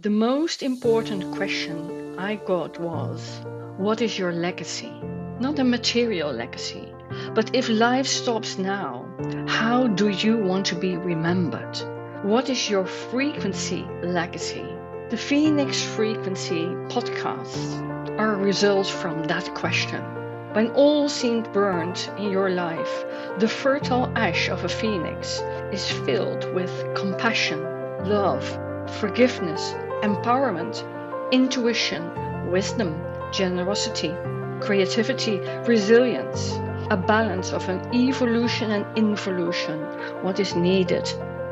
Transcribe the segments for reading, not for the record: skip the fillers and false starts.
The most important question I got was, what is your legacy? Not a material legacy, but if life stops now, how do you want to be remembered? What is your frequency legacy? The Phoenix Frequency podcasts are results from that question. When all seemed burnt in your life, the fertile ash of a phoenix is filled with compassion, love, forgiveness, empowerment, intuition, wisdom, generosity, creativity, resilience, a balance of an evolution and involution, what is needed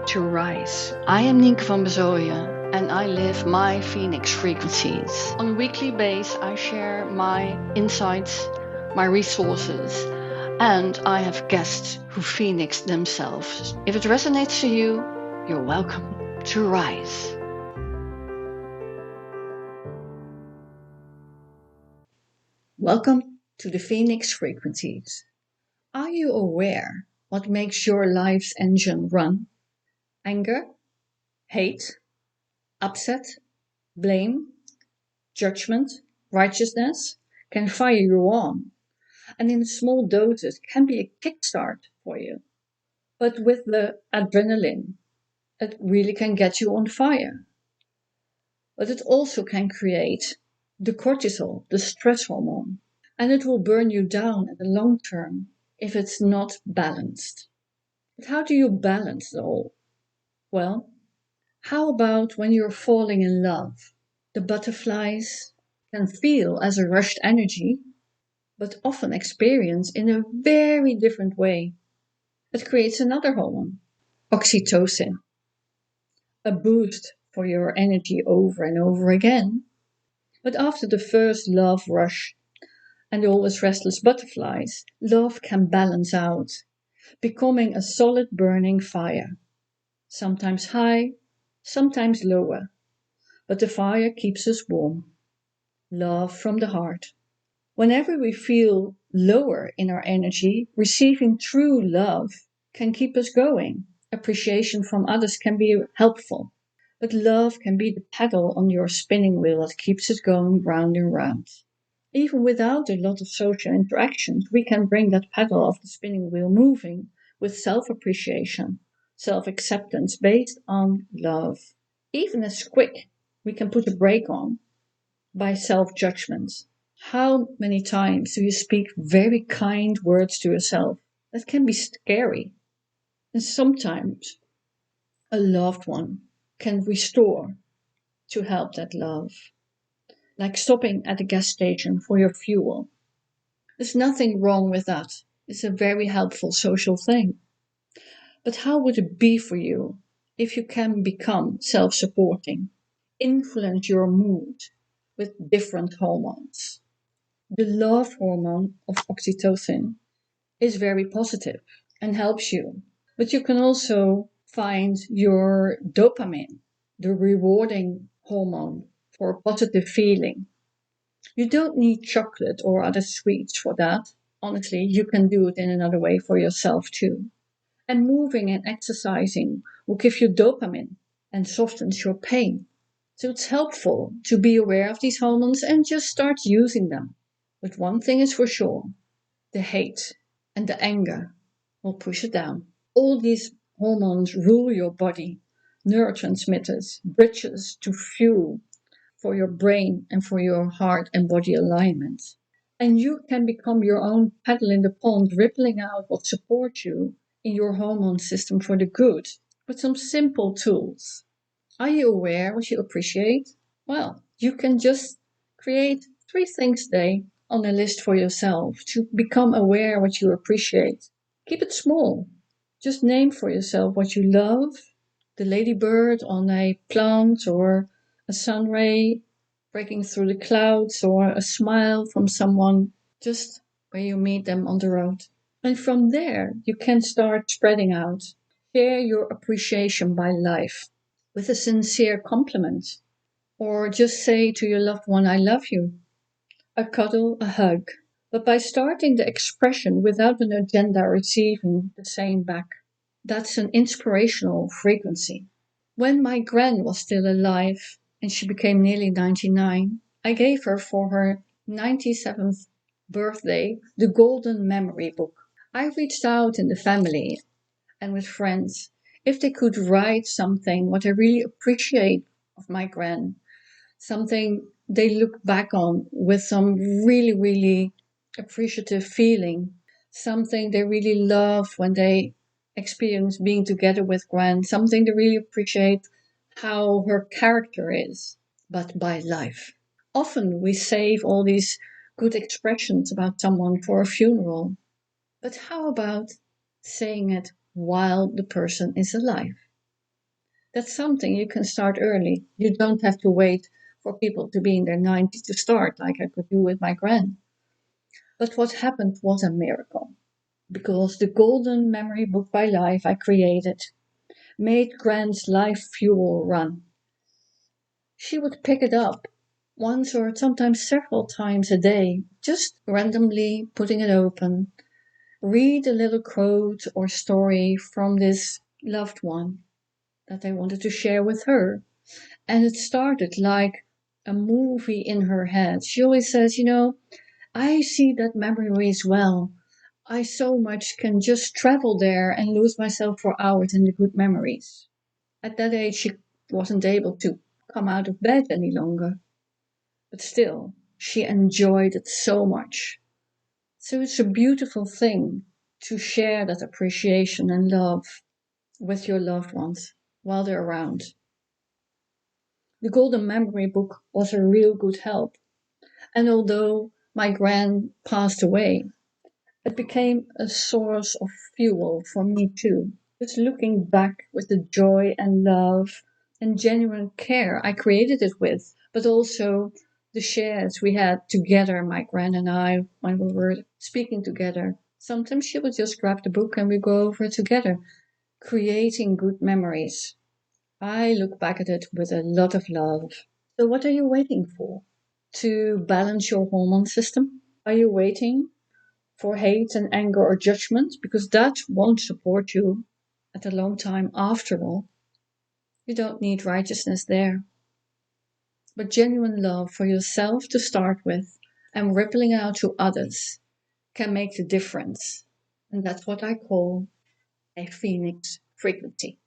to rise. I am Nienke van Bezooijen and I live my Phoenix frequencies. On a weekly basis, I share my insights, my resources, and I have guests who Phoenix themselves. If it resonates to you, you're welcome to rise. Welcome to the Phoenix Frequencies. Are you aware what makes your life's engine run? Anger, hate, upset, blame, judgment, righteousness can fire you on, and in small doses can be a kickstart for you. But with the adrenaline, it really can get you on fire. But it also can create the cortisol, the stress hormone, and it will burn you down in the long term if it's not balanced. But how do you balance it all? Well, how about when you're falling in love? The butterflies can feel as a rushed energy, but often experience in a very different way. It creates another hormone, oxytocin, a boost for your energy over and over again. But after the first love rush and the always restless butterflies, love can balance out, becoming a solid burning fire, sometimes high, sometimes lower, but the fire keeps us warm. Love from the heart. Whenever we feel lower in our energy, receiving true love can keep us going. Appreciation from others can be helpful, but love can be the pedal on your spinning wheel that keeps it going round and round. Even without a lot of social interactions, we can bring that pedal of the spinning wheel moving with self-appreciation, self-acceptance based on love. Even as quick, we can put a brake on by self-judgment. How many times do you speak very kind words to yourself? That can be scary. And sometimes a loved one can restore to help that love. Like stopping at a gas station for your fuel. There's nothing wrong with that. It's a very helpful social thing. But how would it be for you if you can become self-supporting, influence your mood with different hormones? The love hormone of oxytocin is very positive and helps you. But you can also find your dopamine, the rewarding hormone for a positive feeling. You don't need chocolate or other sweets for that. Honestly, you can do it in another way for yourself too. And moving and exercising will give you dopamine and softens your pain. So it's helpful to be aware of these hormones and just start using them. But one thing is for sure, the hate and the anger will push it down. All these hormones rule your body, neurotransmitters, bridges to fuel for your brain and for your heart and body alignment. And you can become your own paddle in the pond, rippling out what supports you in your hormone system for the good with some simple tools. Are you aware what you appreciate? Well, you can just create 3 things a day on a list for yourself to become aware what you appreciate. Keep it small. Just name for yourself what you love, the ladybird on a plant or a sun ray breaking through the clouds or a smile from someone just where you meet them on the road. And from there, you can start spreading out. Share your appreciation by life with a sincere compliment. Or just say to your loved one, I love you. A cuddle, a hug. But by starting the expression without an agenda receiving the same back. That's an inspirational frequency. When my gran was still alive, and she became nearly 99, I gave her for her 97th birthday the Golden Memory Book. I reached out in the family and with friends if they could write something what they really appreciate of my gran, something they look back on with some really, really appreciative feeling, something they really love when they experience being together with gran, something they really appreciate how her character is, but by life. Often we save all these good expressions about someone for a funeral, but how about saying it while the person is alive? That's something you can start early. You don't have to wait for people to be in their 90s to start, like I could do with my gran. But what happened was a miracle, because the Golden Memory Book by Life I created made Gran's life fuel run. She would pick it up once or sometimes several times a day, just randomly putting it open, read a little quote or story from this loved one that I wanted to share with her. And it started like a movie in her head. She always says, I see that memory as well. I so much can just travel there and lose myself for hours in the good memories. At that age, she wasn't able to come out of bed any longer. But still, she enjoyed it so much. So it's a beautiful thing to share that appreciation and love with your loved ones while they're around. The Golden Memory Book was a real good help. And although my gran passed away, it became a source of fuel for me too. Just looking back with the joy and love and genuine care I created it with, but also the shares we had together, my gran and I, when we were speaking together. Sometimes she would just grab the book and we go over it together, creating good memories. I look back at it with a lot of love. So what are you waiting for? To balance your hormone system? Are you waiting for hate and anger or judgment? Because that won't support you at a long time after all. You don't need righteousness there. But genuine love for yourself to start with and rippling out to others can make the difference. And that's what I call a phoenix frequency.